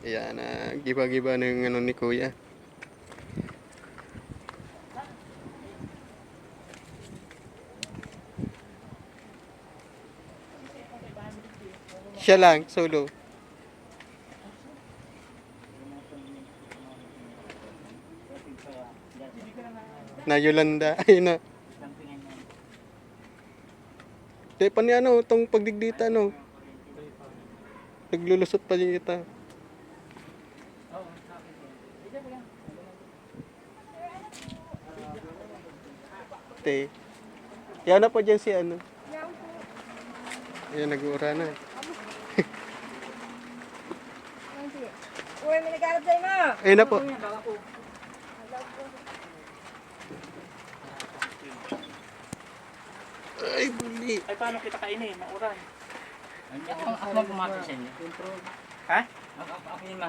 Ayan, giba-giba ng ano ni Kuya. Siya lang, solo. Na Yolanda, ayun na. Di pa ni ano, itong pagdigdita, ano. Naglulusot pa niya ita. Te. Yan na po dyan si ano. Ayan, nag-uura na. Uy, may nag-arap sa'yo mo. Ayun na po. Ay, buli. Ay, paano kita kainin? Mauran. Ako mag-umati sa inyo. Ha? Ako yung